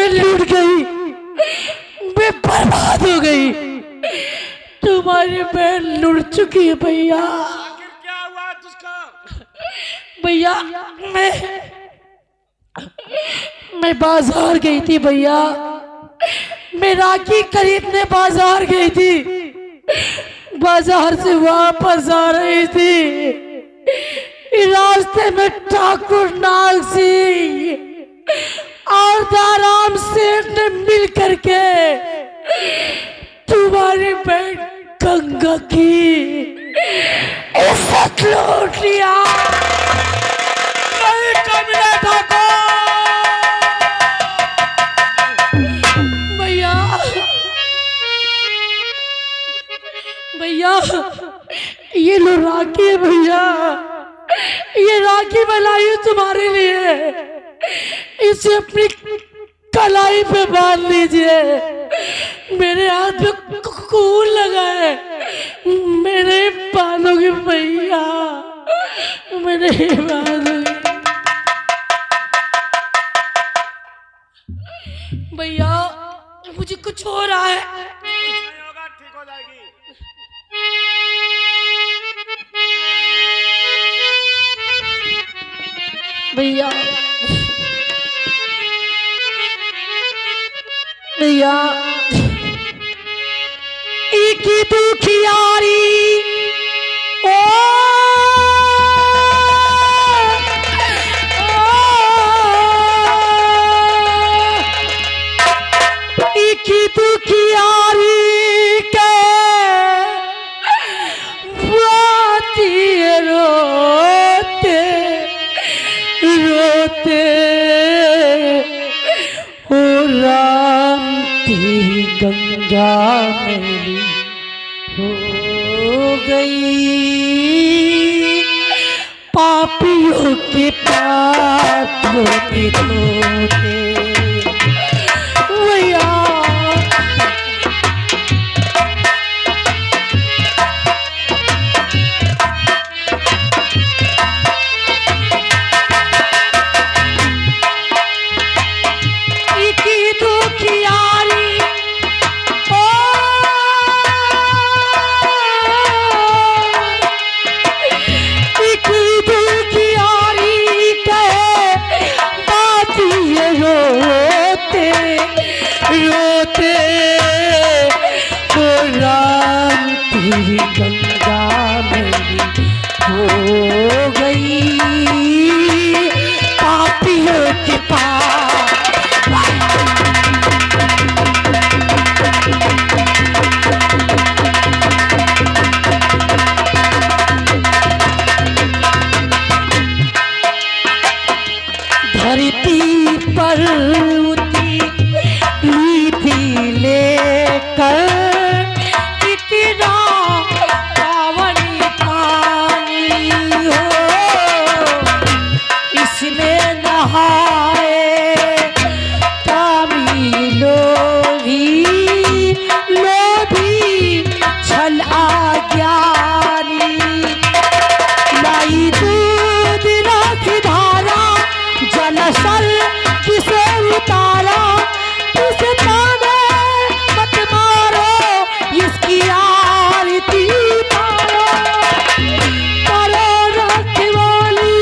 मैं लूट गई, मैं बर्बाद हो गई। तुम्हारी बहन लुट चुकी है भैया। आखिर क्या हुआ तुझका? भैया मैं बाजार गई थी भैया, मैं राखी खरीदने बाजार गई थी। बाजार से वापस आ रही थी, रास्ते में ठाकुर नाग सिंह और दाराम सेठ ने मिल करके तुम्हारी बहन गंगा की इज्जत लूट लिया। नहीं कमीना ठाकुर। भैया भैया ये लो राखी है भैया, ये राखी बनाई हूं तुम्हारे लिए, इसे अपनी कलाई पे बांध लीजिए। मेरे हाथ में खून लगा है, मेरे बांधोगे भैया, मेरे बांधोगे भैया। मुझे कुछ हो रहा है। कुछ नहीं होगा, ठीक हो जाएगी। भैया भैया एक ही दुखियारी ओ, एक ही दुखियारी के बाती रोते रोते ओ राम तेरी गंगा मेरी हो गई, पापियों के पाप धोते धोते। भैया गंगा मेरी हो गई, पापियों के पाप। धरती पर उतरी थी लेकर इतना इसमें नहाए कामी लोभी छल आज्ञानी, लाई दूध रस धारा जलसल किसे उतारा, किसे ताने मत मारो इसकी आरती तारो, करो रखवाली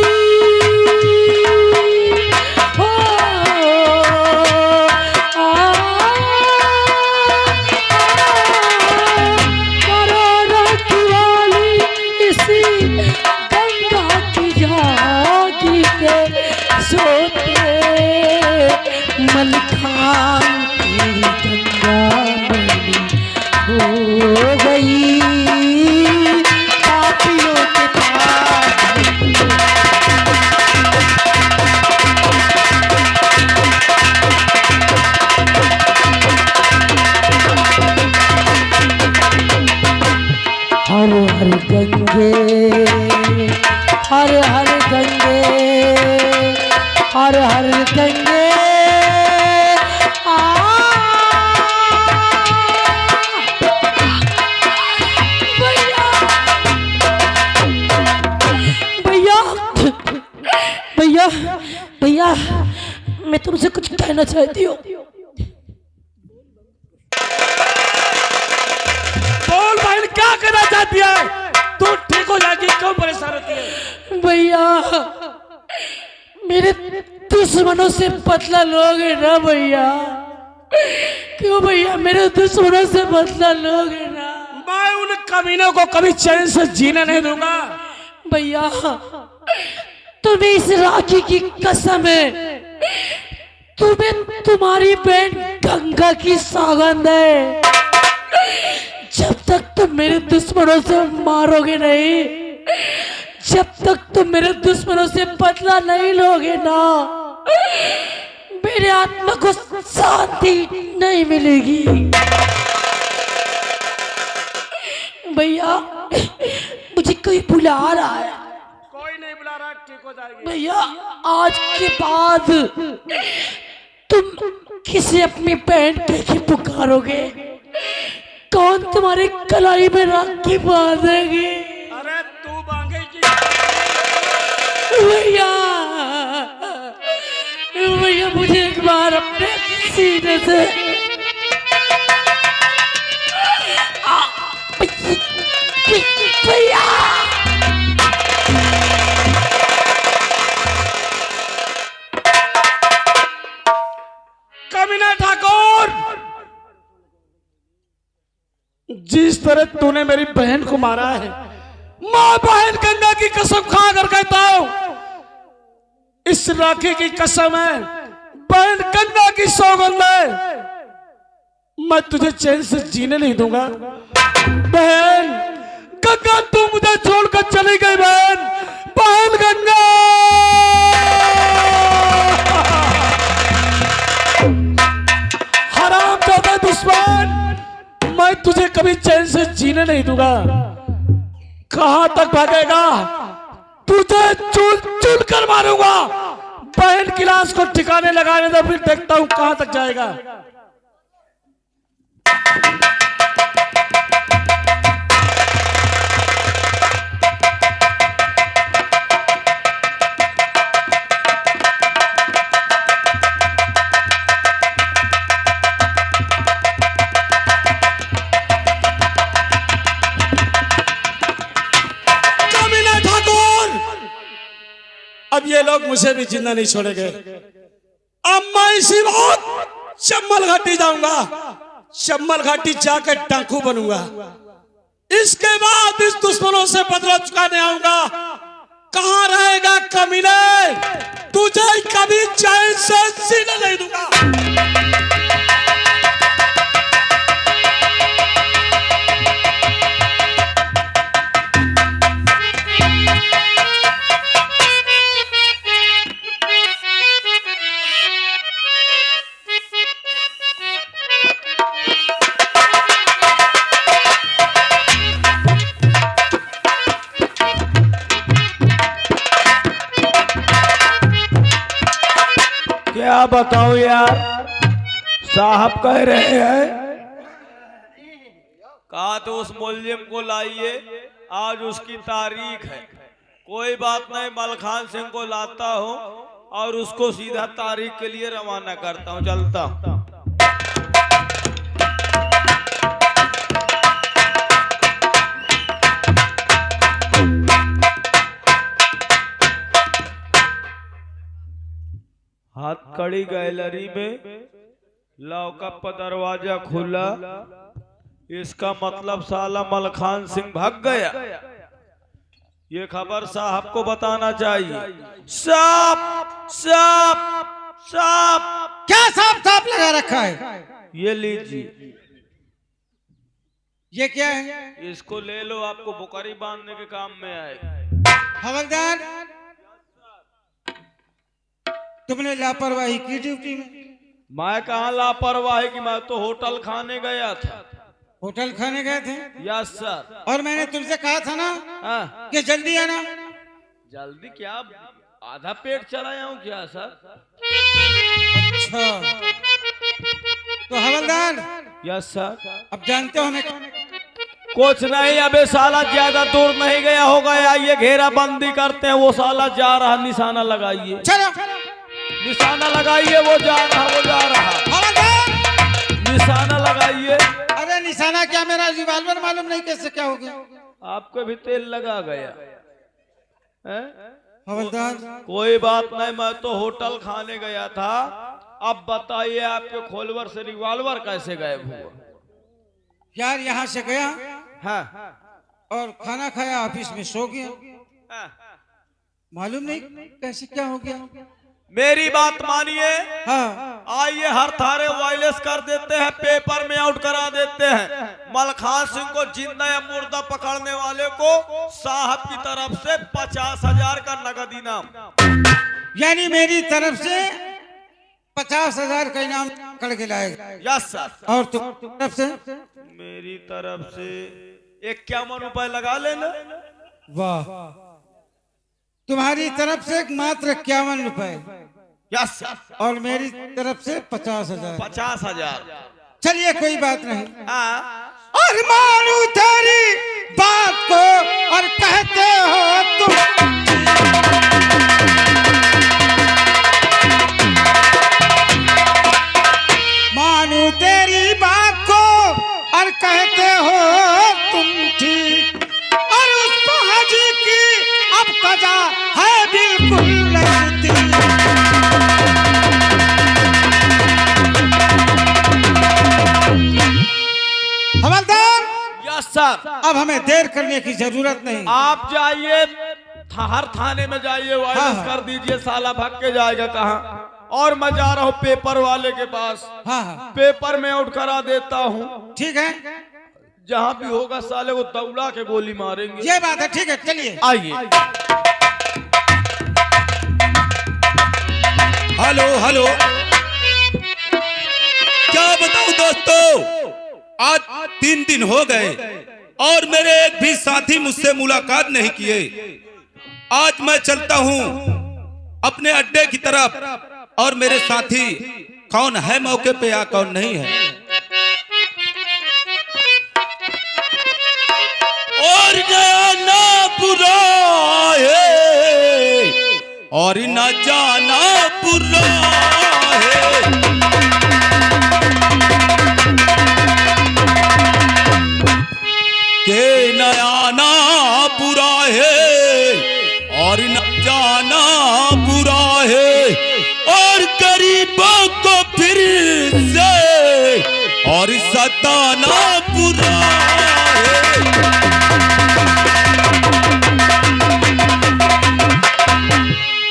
मलखान तेरी गंगा मेरी हो गई, पापियों के पाप। हर हर गंगे हर हर गंगे हर हर गंगे भैया भैया मैं तुमसे कुछ कहना चाहती हूँ। जाती है? तू ठीक हो जाएगी, क्यों परेशान होती है? भैया मेरे दुश्मनों से बदला लोगे ना भैया? क्यों भैया मेरे दुश्मनों से बदला लोगे ना? मैं उन कमीनों को कभी चैन से जीने नहीं दूंगा। भैया तुम्हें इस राखी की कसम है, तुम्हें तुम्हारी बहन गंगा की सौगंध है, जब तक तुम मेरे दुश्मनों से मारोगे नहीं, जब तक तुम मेरे दुश्मनों से बदला नहीं लोगे ना, मेरे आत्मा को शांति नहीं मिलेगी। भैया मुझे कोई बुला रहा है। कोई नहीं बुला रहा, ठीक हो जाएगी। भैया आज के बाद तुम किसी अपनी बहन के पुकारोगे? कौन तुम्हारे कलाई में राखी बांधेगी? अरे तू बांधेगी। भैया भैया मुझे एक बार अपने सीने से भैया कमीना ठाकुर, जिस तरह तूने मेरी बहन को मारा है, मां बहन गंगा की कसम खा कर कहता हूं, इस राखी की कसम है, बहन गंगा की सौगंध है, मैं तुझे चैन से जीने नहीं दूंगा। बहन गंगा तू मुझे छोड़कर चली गई। बहन बहन गंगा, हरामजादा दुश्मन, मैं तुझे कभी चैन से जीने नहीं दूंगा। कहां तक भागेगा? तुझे चुन चुन कर मारूंगा। बहन की लाश को ठिकाने लगाने दो, फिर देखता हूं कहां तक जाएगा। अब ये लोग मुझे भी जिंदा नहीं छोड़ेंगे। अब मैं इसी वक्त चम्बल घाटी जाऊंगा, चम्बल घाटी जाकर डाकू बनूंगा। इसके बाद इस दुश्मनों से बदला चुकाने आऊंगा। कहां रहेगा कमीने? तुझे कभी चैन से जीने नहीं दूंगा। क्या बताऊं यार, साहब कह रहे हैं कहा तो उस मुलजिम को लाइए, आज उसकी तारीख है। कोई बात नहीं, मलखान सिंह को लाता हूं और उसको सीधा तारीख के लिए रवाना करता हूं। चलता हूं। हाथ कड़ी गैलरी में लॉकअप पर दरवाजा खुला, इसका मतलब साला मलखान सिंह भाग गया। ये खबर साहब को बताना चाहिए। साहब साहब साहब, क्या साफ साफ लगा रखा है? ये लीजिए। ये क्या है? इसको ले लो, आपको बुकारी बांधने के काम में आए। हवलदार, तुमने लापरवाही की ड्यूटी में। मैं कहाँ लापरवाही की, मैं तो होटल खाने गया था। होटल खाने गए थे? Yes sir. और मैंने तुमसे कहा था ना हाँ। कि जल्दी आना। जल्दी क्या, आधा पेट चलाया हूँ क्या सर? अच्छा, तो हवलदार। Yes sir. अब जानते हो हमें कुछ नहीं, अबे साला ज्यादा दूर नहीं गया होगा, आइए घेरा बंदी करते हैं। वो साला जा रहा, निशाना लगाइए। चलो निशाना लगाइए, वो जा रहा, वो जा रहा। हवलदार, निशाना लगाइए। अरे निशाना क्या, मेरा रिवाल्वर मालूम नहीं कैसे क्या हो गया। आपको भी तेल लगा गया है? हवलदार कोई बात नहीं, मैं तो होटल खाने गया था। अब बताइए आपके खोलवर से रिवॉल्वर कैसे गायब हुआ? यार यहाँ से गया हाँ। और खाना खाया, ऑफिस में सो गया, हाँ। मालूम नहीं कैसे क्या हो गया। मेरी बात मानिए, हाँ आइए हर थारे वायरलेस कर देते हैं, पेपर में आउट करा देते हैं। मलखान सिंह को जिंदा या मुर्दा पकड़ने वाले को साहब की तरफ से 50,000 का नगद इनाम। यानी मेरी तरफ से 50,000 का इनाम करके लाएगा। Yes sir. और तुम तरफ से? मेरी तरफ से 51 रुपए लगा लेना। वाह, तुम्हारी तरफ से मात्र 51 रुपए यस सर। और मेरी तरफ से 50,000। 50,000। चलिए कोई बात नहीं। हाँ। और मानू तेरी बात को और कहते हो तुम, मानू तेरी बात को और कहते हो तुम ठीक, और उसको हाजी की अब कजा है बिल्कुल लगती। हवलदार यस सर। अब हमें देर करने की जरूरत नहीं। आप जाइए हर थाने में जाइए, वायरस हाँ। कर दीजिए, साला भाग के जाएगा कहाँ। और मैं जा रहा हूँ पेपर वाले के पास, हाँ हाँ पेपर में आउट करा देता हूँ। ठीक है, जहाँ भी होगा साले को दौड़ा के गोली मारेंगे। ये बात है। ठीक है चलिए। आइए। हेलो हेलो, क्या बताऊं दोस्तों, आज 3 दिन हो गए और मेरे एक भी साथी मुझसे मुलाकात नहीं किए। आज मैं चलता हूं अपने अड्डे की तरफ और मेरे साथी कौन है मौके पे या कौन नहीं है, और जाना बुरा है और न जाना बुरा है। के न आना बुरा है और न जाना बुरा है, और गरीबों को फिर से और सताना बुरा है।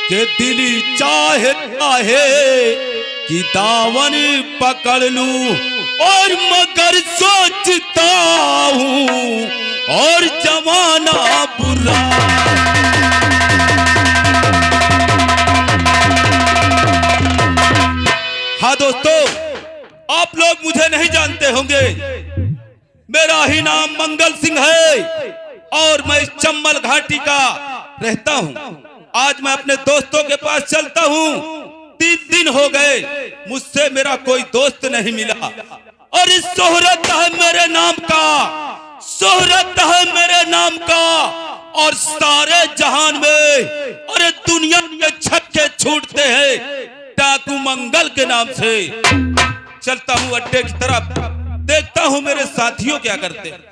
के दिली चाहता है कि दावन पकड़ लूं, और मगर सोचता हूं और जमाना बुरा। हाँ दोस्तों, आप लोग मुझे नहीं जानते होंगे, मेरा ही नाम मंगल सिंह है और मैं इस चंबल घाटी का रहता हूं। आज मैं अपने दोस्तों के पास चलता हूं। 3 दिन हो गए मुझसे मेरा कोई दोस्त नहीं मिला, और इस शोहरत है मेरे नाम का, शोहरत है मेरे नाम का, और सारे जहान में अरे दुनिया के छक्के छूटते हैं डाकू मंगल के नाम से। चलता हूं अड्डे की तरफ, देखता हूं मेरे साथियों क्या करते हैं।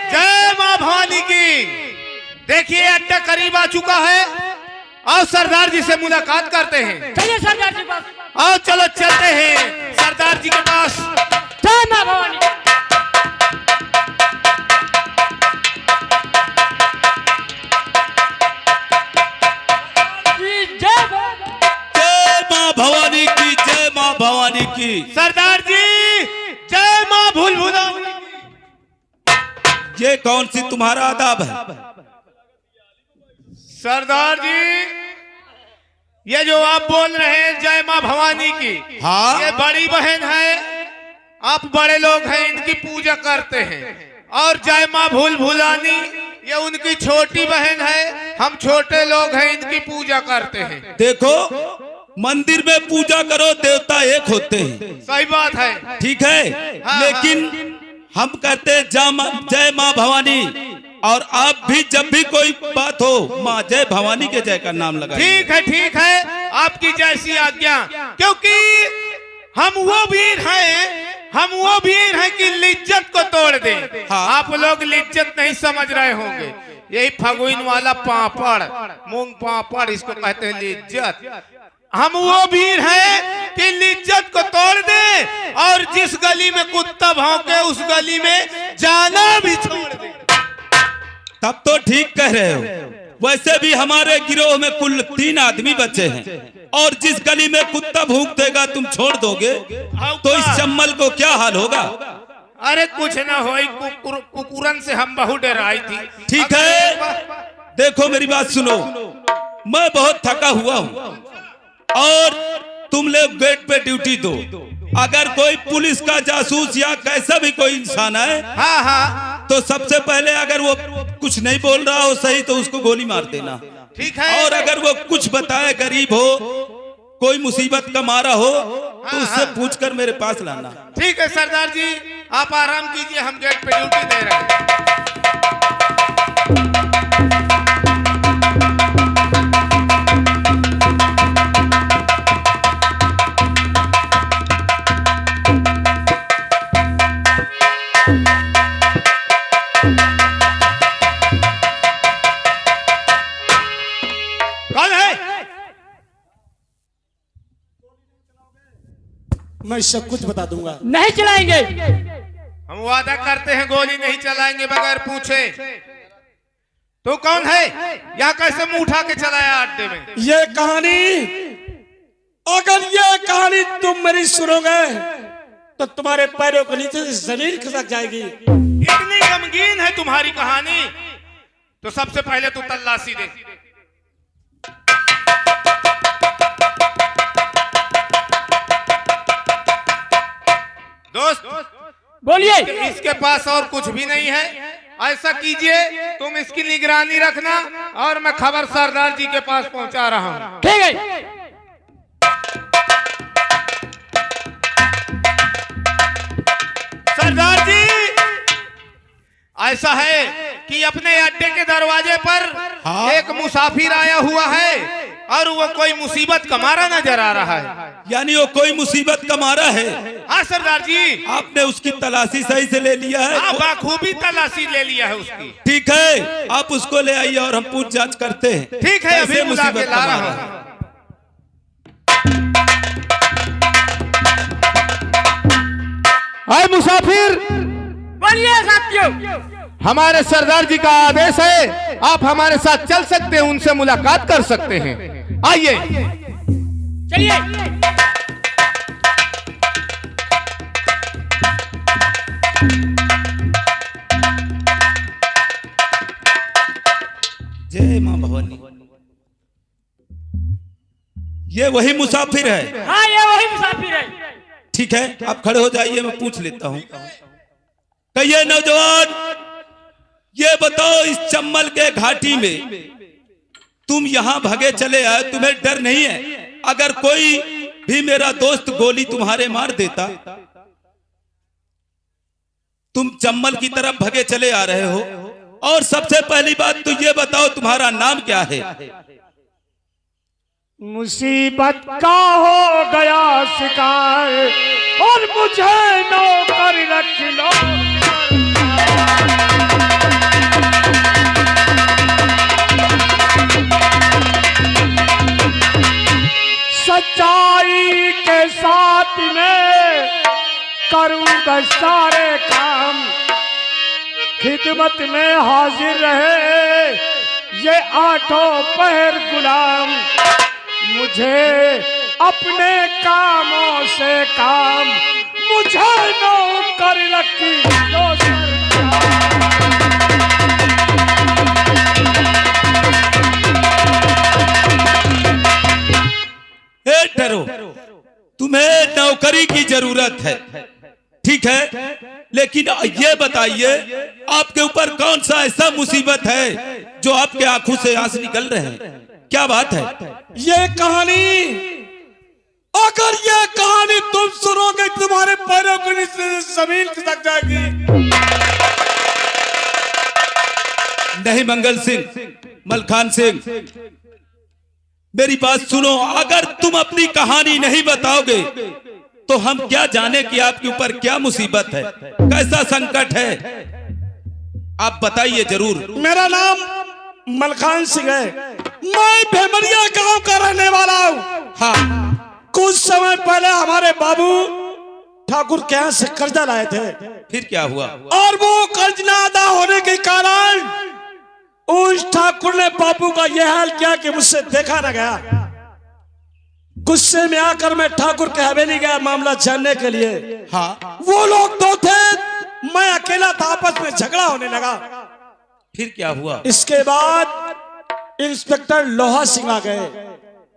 जय मां भवानी की। देखिए अड्डा करीब आ चुका है, और सरदार जी से मुलाकात करते हैं। चलिए सरदार जी पास। आओ चलो चलते हैं सरदार जी के पास। जय मां भवानी। जय मां भवानी की, जय मां भवानी की। सरदार जी जय मां भूल भुला। ये कौन सी तुम्हारा आदाब है? सरदार जी ये जो आप बोल रहे हैं जय मां भवानी की, हाँ? ये बड़ी बहन है, आप बड़े लोग हैं, इनकी पूजा करते हैं। और जय मां भूल भुलानी ये उनकी छोटी बहन है, हम छोटे लोग हैं, इनकी पूजा करते हैं। देखो, मंदिर में पूजा करो, देवता एक होते हैं, सही बात है। ठीक है, हाँ, लेकिन हम कहते हैं जय मां भवानी, और आप भी जब भी कोई बात हो माँ जय भवानी के जय का नाम लगाइए। ठीक है, आपकी जैसी आज्ञा। क्योंकि हम वो वीर हैं कि लिज्जत को तोड़ दें। हाँ। आप लोग लिज्जत नहीं समझ रहे होंगे। यही फगुइन वाला पापड़, मूंग पापड़, इसको कहते हैं लिज्जत। हम वो वीर हैं कि लिज्जत को तोड़ दे और जिस गली में कुत्ता भौंके उस गली में जाना भी छोड़ दे। तब तो ठीक कह रहे हो। वैसे भी हमारे गिरोह में कुल 3 आदमी बचे हैं और जिस गली में कुत्ता भूख देगा तुम छोड़ दोगे तो इस चम्मल को क्या हाल होगा? अरे कुछ ना हो, कुकुरन से हम बहुत डराई थी। ठीक है, देखो मेरी बात सुनो, मैं बहुत थका हुआ हूँ और तुम लोग गेट पे ड्यूटी दो। अगर कोई पुलिस का जासूस या कैसा भी कोई इंसान है, हाँ, तो सबसे पहले अगर वो कुछ नहीं बोल रहा हो सही तो उसको गोली मार देना। ठीक है। और अगर वो कुछ बताए, गरीब हो, कोई मुसीबत का मारा हो, तो उससे पूछकर मेरे पास लाना। ठीक है सरदार जी, आप आराम कीजिए, हम गेट पे ड्यूटी दे रहे हैं। कौन है? मैं सब कुछ बता दूंगा। नहीं चलाएंगे। हम वादा करते हैं गोली नहीं चलाएंगे बगैर पूछे। तो कौन है? यहाँ कैसे मुंह उठा के चलाया अड्डे में? ये कहानी, अगर ये कहानी तुम मेरी सुनोगे तो तुम्हारे पैरों के नीचे से जमीन खिसक जाएगी। इतनी गमगीन है तुम्हारी कहानी, तो सबसे पहले तू तल्लाशी दे। दोस्त बोलिए। इसके पास और कुछ भी नहीं है। ऐसा कीजिए, तुम इसकी निगरानी रखना और मैं खबर सरदार जी के पास पहुंचा रहा हूं। ठीक है। सरदार जी, ऐसा है कि अपने अड्डे के दरवाजे पर हाँ? एक मुसाफिर आया हुआ है और वो कोई मुसीबत का मारा नजर आ रहा है। यानी वो कोई मुसीबत का मारा है? हाँ सरदार जी। आपने उसकी तलाशी सही से ले लिया है? हाँ, बाखूबी तलाशी ले लिया है उसकी। ठीक है, आप उसको ले आइए और हम पूछ जांच करते हैं। ठीक है, अभी कैसे बुला के मुसीबत ला का रहा मारा हूं। है? आए मुसाफिर, बोलिए साथियों। हमारे सरदार जी का आदेश है, आप हमारे साथ चल सकते हैं, उनसे मुलाकात कर सकते हैं। आइए। चलिए। जय मां भवानी। ये वही मुसाफिर है? हाँ, ये वही मुसाफिर है। ठीक है, आप खड़े हो जाइए, मैं पूछ लेता हूँ। कहिए नौजवान, ये बताओ, इस चम्मल के घाटी में तुम यहाँ भगे चले आए, तुम्हें डर नहीं है? अगर कोई भी मेरा दोस्त गोली तुम्हारे मार देता, तुम चम्मल की तरफ भगे चले आ रहे हो। और सबसे पहली बात तो ये बताओ, तुम्हारा नाम क्या है? मुसीबत का हो गया शिकार और मुझे नौकर रख लो। सच्चाई के साथ में करूंगा सारे काम, खिदमत में हाजिर रहे ये 8 पहर गुलाम। मुझे अपने कामों से काम, मुझे नौकर रखी लो सरकार। ए डरो, तुम्हें नौकरी की जरूरत है, ठीक है, लेकिन ये बताइए, आपके ऊपर कौन सा ऐसा मुसीबत है जो आपके आंखों से आंसू निकल रहे हैं? क्या बात है? ये कहानी, अगर ये कहानी तुम सुनोगे तुम्हारे पैरों के नीचे जमीन खिसक जाएगी। नहीं मंगल सिंह, मलखान सिंह, मेरी बात सुनो। अगर तुम अपनी कहानी नहीं बताओगे तो हम क्या जाने कि आपके ऊपर क्या मुसीबत है, कैसा संकट है। आप बताइए जरूर। मेरा नाम मलखान सिंह है, मैं भेमरिया गांव का रहने वाला हूँ। हाँ, कुछ समय पहले हमारे बाबू ठाकुर के यहाँ से कर्जा लाए थे, फिर क्या हुआ? और वो कर्ज ना अदा होने के कारण उस ठाकुर ने बाबू का यह हाल किया कि मुझसे देखा न गया। गुस्से में आकर मैं ठाकुर के हवेली गया मामला जानने के लिए। हाँ, वो लोग दो थे, मैं अकेला था, आपस में झगड़ा होने लगा। फिर क्या हुआ? इसके बाद इंस्पेक्टर लोहा सिंह आ गए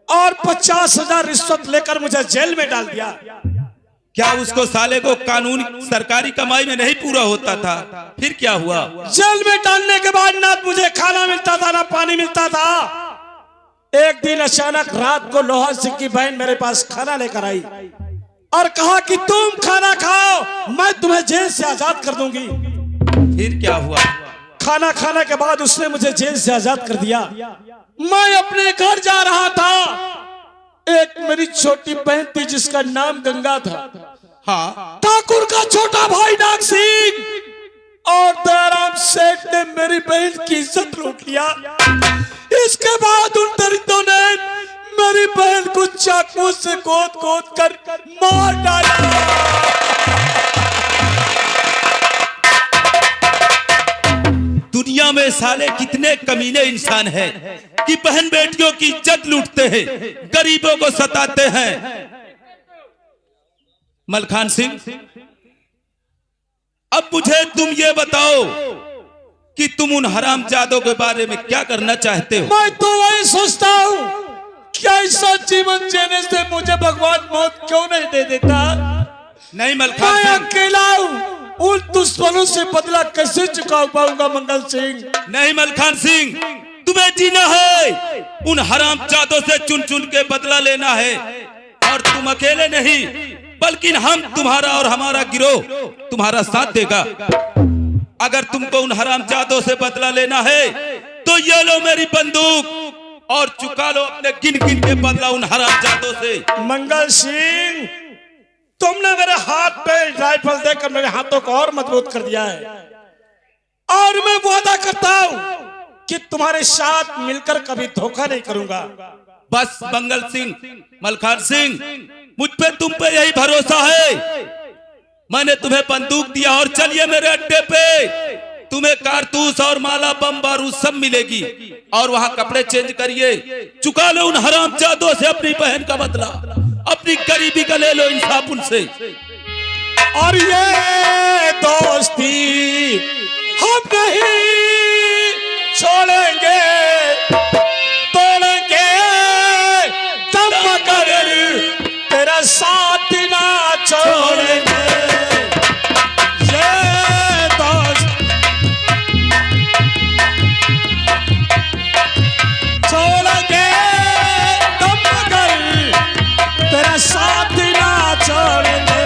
और 50,000 रिश्वत लेकर मुझे जेल में डाल दिया। क्या उसको साले को कानून सरकारी कमाई में नहीं पूरा होता था? फिर क्या हुआ? जेल में डालने के बाद ना मुझे खाना मिलता था ना पानी मिलता था। एक दिन अचानक रात को लोहा सिंह की बहन मेरे पास खाना लेकर आई और कहा कि तुम खाना खाओ, मैं तुम्हें जेल से आजाद कर दूंगी। फिर क्या हुआ? खाना खाने के बाद उसने मुझे जेल से आजाद कर दिया। मैं अपने घर जा रहा था, एक मेरी छोटी बहन थी जिसका नाम गंगा था। हाँ, ठाकुर का छोटा भाई नाग सिंह और दयाराम सेठ ने मेरी बहन की इज्जत लूट लिया। इसके बाद उन दरिंदों ने मेरी बहन को चाकू से गोद गोद कर मार डाला। दुनिया में साले कितने कमीने इंसान हैं कि बहन बेटियों की इज्जत लूटते हैं, गरीबों को सताते हैं। मलखान सिंह, अब मुझे तुम ये बताओ कि तुम उन हरामजादों के बारे में क्या करना चाहते हो? मैं तो वही सोचता हूँ कि ऐसा जीवन जीने से मुझे भगवान मौत क्यों नहीं दे देता। नहीं मलखान मैं सिंह, अकेला हूँ, उन दुश्मनों से बदला कैसे चुका पाऊंगा मंगल सिंह। नहीं मलखान सिंह, तुम्हें जीना है, उन हरामजादों से चुन चुन के बदला लेना है। और तुम अकेले नहीं बल्कि हम तुम्हारा और हमारा गिरोह तुम्हारा साथ देगा। अगर तुमको उन हरामजादों से बदला लेना है तो ये लो मेरी बंदूक और चुका लो अपने गिन गिन के बदला उन हरामजादों से। मंगल सिंह, तुमने मेरे हाथ पे राइफल देकर मेरे हाथों को और मजबूत कर दिया है और मैं वादा करता हूँ कि तुम्हारे साथ मिलकर कभी धोखा नहीं करूंगा। बस मंगल सिंह, मलखान सिंह, मुझ पे तुम पे यही भरोसा है। मैंने तुम्हें बंदूक दिया और चलिए मेरे अड्डे पे, तुम्हें कारतूस और माला बम बारूद सब मिलेगी और वहां कपड़े चेंज करिए, चुका लो उन हरामजादों से अपनी बहन का बदला, अपनी गरीबी का ले लो इंसाफ उनसे। और ये दोस्ती हम नहीं छोड़ेंगे, तोड़ेंगे दम मगर तेरा साथ ना छोड़ेंगे। ये दोस्त छोड़ेंगे दम मगर तेरा साथ ना छोड़ेंगे।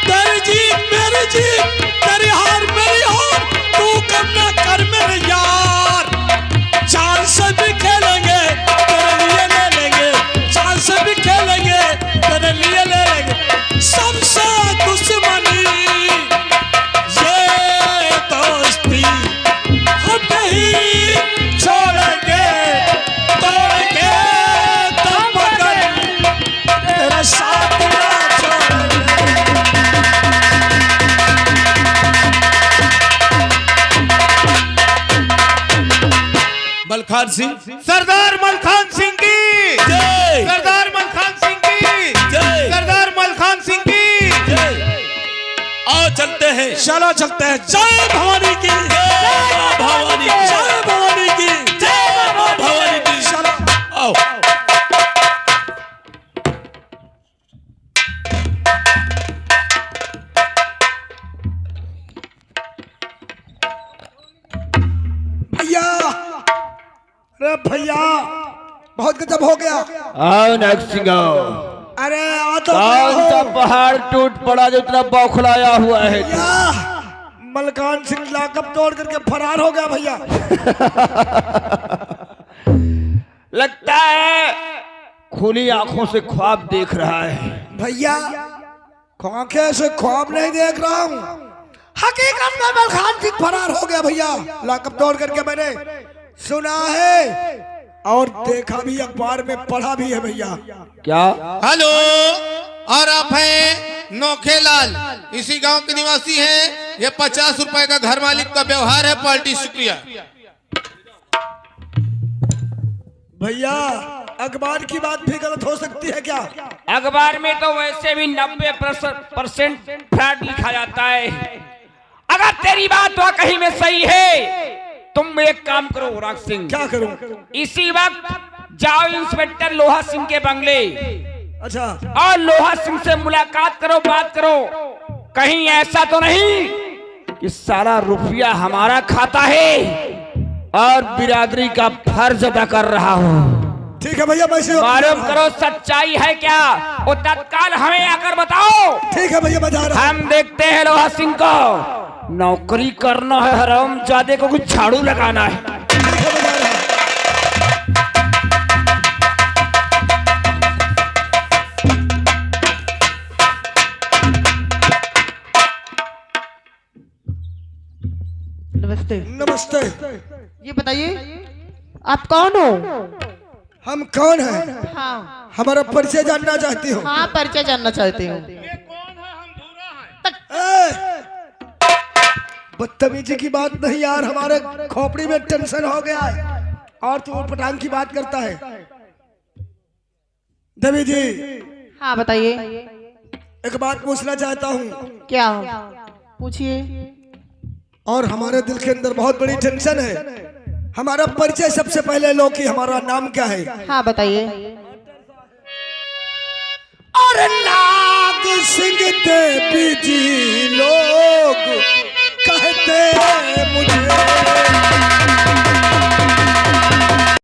तेरी जीत मेरी जीत, तेरी हार मेरी हार, तू कम ना कर मेरे यार। जान से भी खेलेंगे तेरे लिए ले लेंगे, जान से भी खेलेंगे तेरे लिए ले लेंगे। सबसे दुश्मनी ये दोस्ती हम नहीं छोड़ेंगे, तोड़ेंगे दम मगर तेरा साथ ना छोड़ेंगे। मलखान सिंह, सरदार मलखान सिंह की जय, सरदार मलखान सिंह की जय, सरदार मलखान सिंह की जय। आओ चलते हैं। चलो चलते हैं। जय भवानी की, जय मां भवानी की, जय भवानी की, जय मां भवानी की। चलो। आओ। भैया, अरे भैया, बहुत गजब हो गया। आओ नरसिंह, अरे आ तो कौन सा पहाड़ टूट पड़ा जो इतना बौखलाया हुआ है? मलकान सिंह लाकअप तोड़ करके फरार हो गया भैया। लगता है खुली आंखों से ख्वाब देख रहा है। भैया आंखें से ख्वाब नहीं देख रहा हूँ, हकीकत में मलकान सिंह फरार हो गया भैया। लाकअप तोड़ करके मैंने सुना है और देखा भी, अखबार में पढ़ा भी है भैया। क्या? हेलो, और आप हैं नोखेलाल, इसी गांव के निवासी हैं। ये 50 रुपए का घर मालिक का व्यवहार है, पार्टी शुक्रिया। भैया अखबार की बात भी गलत हो सकती है क्या? अखबार में तो वैसे भी 90% फ्रॉड लिखा जाता है। अगर तेरी बात वाकई में सही है, तुम एक काम करो राग सिंह। क्या करूं? इसी वक्त जाओ इंस्पेक्टर लोहा सिंह के बंगले अच्छा, और लोहा सिंह से मुलाकात करो, बात करो। कहीं ऐसा तो नहीं कि सारा रुपया हमारा खाता है और बिरादरी का फर्ज अदा कर रहा हूँ। ठीक है भैया, मैं मालूम करो सच्चाई है क्या, वो तत्काल हमें आकर बताओ। ठीक है भैया, बता रहा हम देखते हैं लोहा सिंह को। नौकरी करना है हरामजादे को, कुछ झाड़ू लगाना है। नमस्ते। नमस्ते। ये बताइए आप कौन हो? हम कौन हैं? हाँ हमारा परिचय जानना चाहती हो? हाँ, परिचय जानना चाहती हूँ। बदतमीजी की बात नहीं यार, हमारे खोपड़ी में टेंशन हो गया है और तू पटांग की बात करता है। देवी जी, हाँ बताइए। एक बात पूछना चाहता हूँ। क्या? पूछिए। और हमारे दिल के अंदर बहुत बड़ी टेंशन है। हमारा परिचय सबसे पहले लो कि हमारा नाम क्या है? हाँ बताइए। और नाग सिंह देवी जी लोग कहते मुझे।